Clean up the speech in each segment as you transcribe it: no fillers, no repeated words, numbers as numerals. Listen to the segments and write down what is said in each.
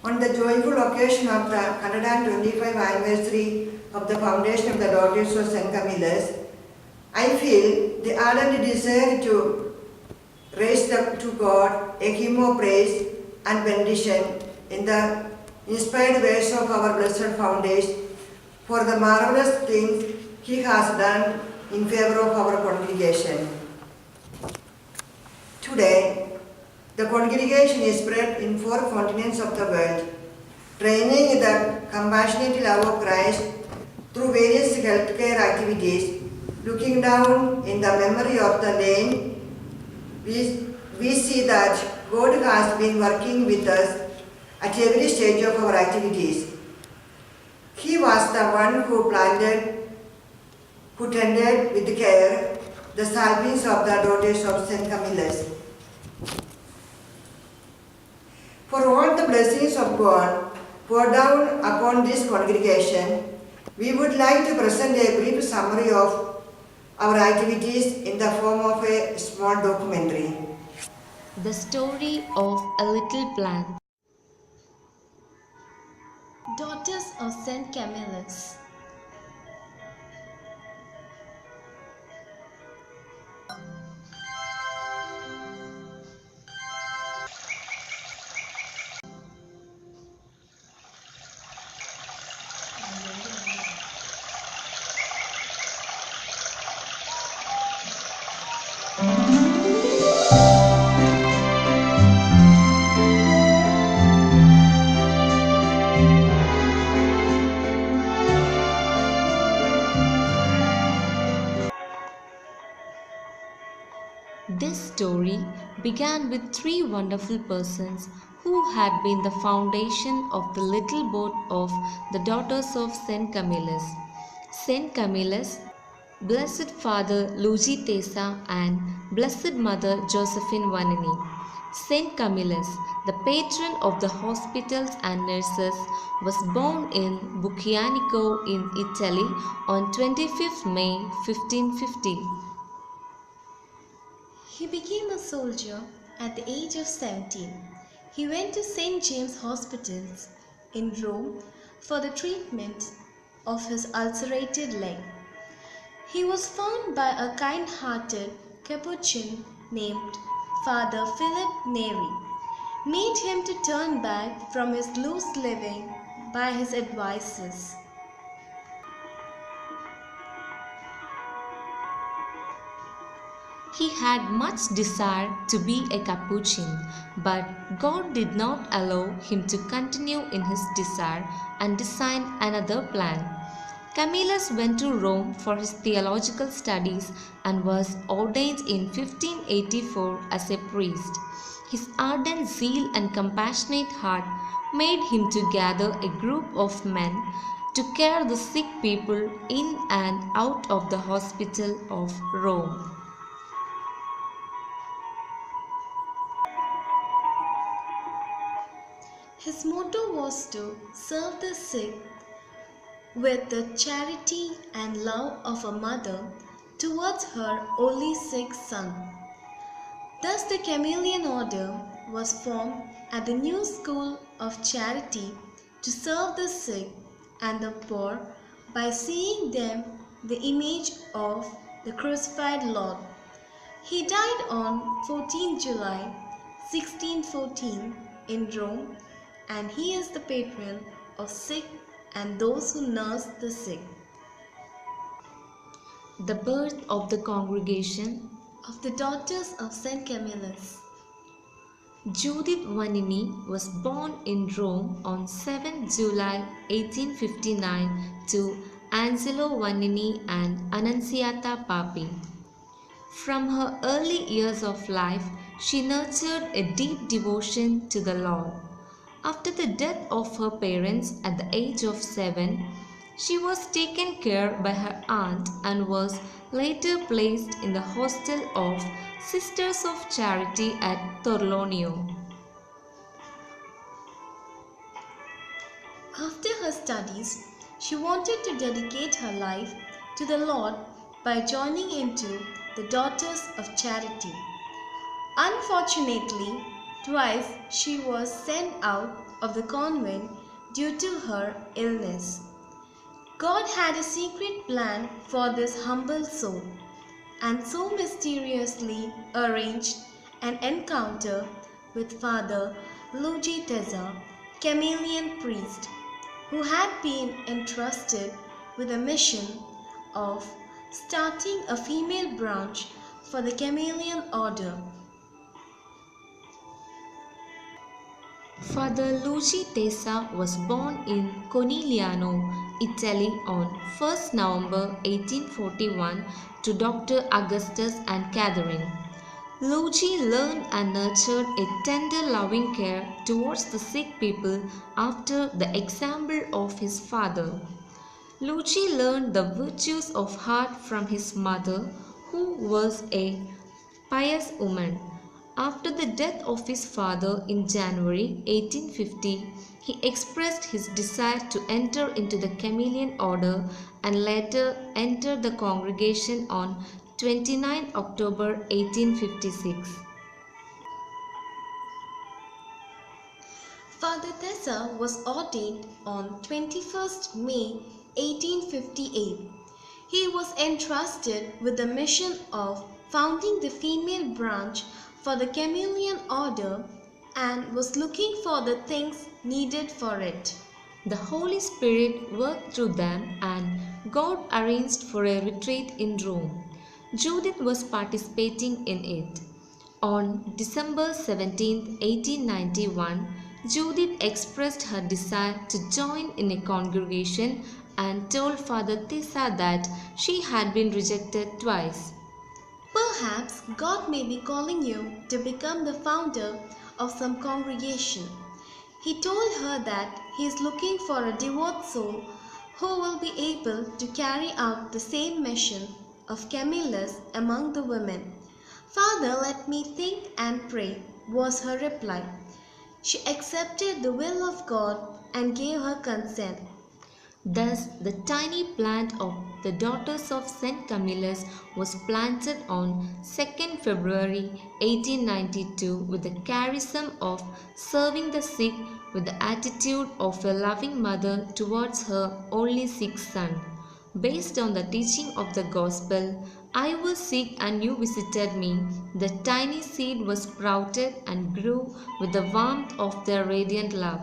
On the joyful occasion of the 125th anniversary of the foundation of the Daughters of St. Camillus, I feel the ardent desire to raise to God a hymn of praise and benediction in the inspired words of our blessed foundation for the marvelous things he has done in favor of our congregation. Today, the congregation is spread in 4 continents of the world, training the compassionate love of Christ through various healthcare activities. Looking down in the memory of the name, we see that God has been working with us at every stage of our activities. He was the one who tended with care the salvings of the Daughters of St. Camillus. For all the blessings of God poured down upon this congregation, we would like to present a brief summary of our activities in the form of a small documentary. The story of a little plant. Daughters of St. Camillus. This story began with 3 wonderful persons who had been the foundation of the little boat of the Daughters of St. Camillus. St. Camillus, Blessed Father Luigi Tessa and Blessed Mother Josephine Vanini. St. Camillus, the patron of the hospitals and nurses, was born in Buccianico in Italy on 25th May 1550. He became a soldier at the age of 17. He went to St. James Hospitals in Rome for the treatment of his ulcerated leg. He was found by a kind-hearted Capuchin named Father Philip Neri, made him to turn back from his loose living by his advices. He had much desire to be a Capuchin, but God did not allow him to continue in his desire and designed another plan. Camillus went to Rome for his theological studies and was ordained in 1584 as a priest. His ardent zeal and compassionate heart made him to gather a group of men to care the sick people in and out of the hospital of Rome. His motto was to serve the sick with the charity and love of a mother towards her only sick son. Thus the Camillian order was formed at the new school of charity to serve the sick and the poor by seeing them the image of the crucified Lord. He died on 14 July 1614 in Rome, and he is the patron of sick and those who nurse the sick. The birth of the congregation Of the Daughters of St. Camillus. Judith Vanini was born in Rome on 7 July 1859 to Angelo Vanini and Annunziata Papi. From her early years of life, she nurtured a deep devotion to the Lord. After the death of her parents at the age of 7, she was taken care by her aunt and was later placed in the hostel of Sisters of Charity at Torlonia. After her studies, she wanted to dedicate her life to the Lord by joining into the Daughters of Charity. Unfortunately, twice she was sent out of the convent due to her illness. God had a secret plan for this humble soul, and so mysteriously arranged an encounter with Father Luigi, Camillian priest, who had been entrusted with a mission of starting a female branch for the Camillian order. Father Luigi was born in Conigliano, Italy on 1st November 1841 to Dr. Augustus and Catherine. Luigi learned and nurtured a tender loving care towards the sick people after the example of his father. Luigi learned the virtues of heart from his mother, who was a pious woman. After the death of his father in January 1850, he expressed his desire to enter into the Camillian order and later entered the congregation on 29 October 1856. Father Tessa was ordained on 21st May 1858. He was entrusted with the mission of founding the female branch for the Camillian order and was looking for the things needed for it. The Holy Spirit worked through them and God arranged for a retreat in Rome. Judith was participating in it. On December 17, 1891, Judith expressed her desire to join in a congregation and told Father Tessa that she had been rejected twice. Perhaps God may be calling you to become the founder of some congregation. He told her that he is looking for a devout soul who will be able to carry out the same mission of Camillus among the women. Father, let me think and pray, was her reply. She accepted the will of God and gave her consent. Thus, the tiny plant of the Daughters of St. Camillus was planted on 2nd February 1892 with the charism of serving the sick with the attitude of a loving mother towards her only sick son. Based on the teaching of the Gospel, I was sick and you visited me, the tiny seed was sprouted and grew with the warmth of their radiant love.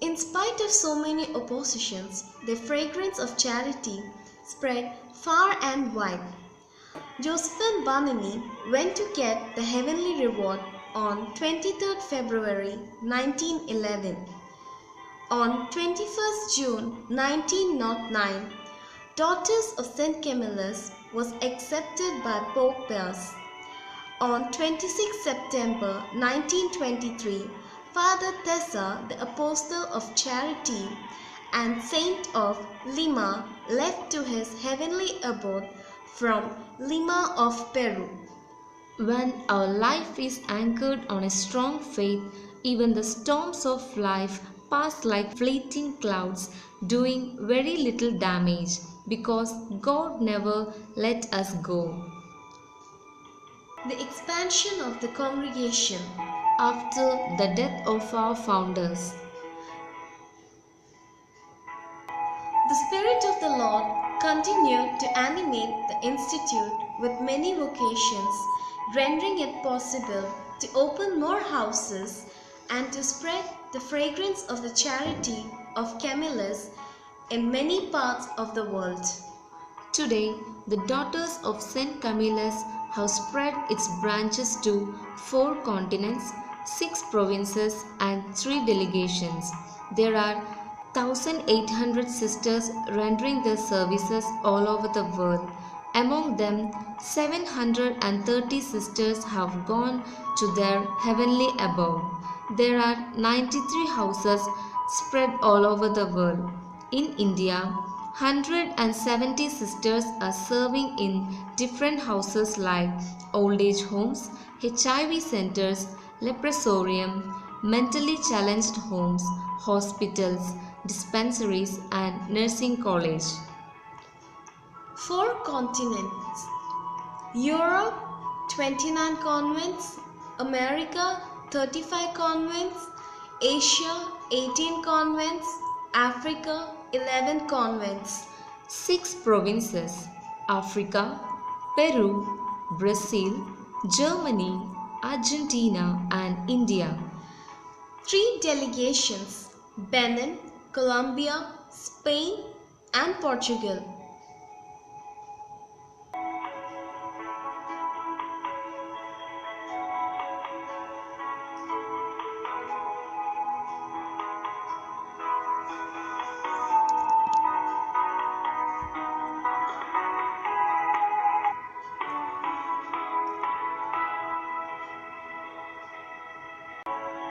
In spite of so many oppositions, the fragrance of charity spread far and wide. Josephine Bonini went to get the heavenly reward on 23rd February 1911. On 21st June 1909, Daughters of St. Camillus was accepted by Pope Pius. On 26 September 1923, Father Tessa, the Apostle of Charity and Saint of Lima, left to his heavenly abode from Lima of Peru. When our life is anchored on a strong faith, even the storms of life pass like fleeting clouds, doing very little damage, because God never let us go. The expansion of the congregation. After the death of our founders, the Spirit of the Lord continued to animate the Institute with many vocations, rendering it possible to open more houses and to spread the fragrance of the charity of Camillus in many parts of the world. Today, the Daughters of St. Camillus have spread its branches to 4 continents, 6 provinces and 3 delegations. There are 1,800 sisters rendering their services all over the world. Among them, 730 sisters have gone to their heavenly abode. There are 93 houses spread all over the world. In India, 170 sisters are serving in different houses like old age homes, HIV centers, leprosarium, mentally challenged homes, hospitals, dispensaries and nursing college. 4 continents: Europe 29 convents, America 35 convents, Asia 18 convents, Africa 11 convents. 6 provinces: Africa, Peru, Brazil, Germany, Argentina, and India. 3 delegations: Benin, Colombia, Spain, and Portugal.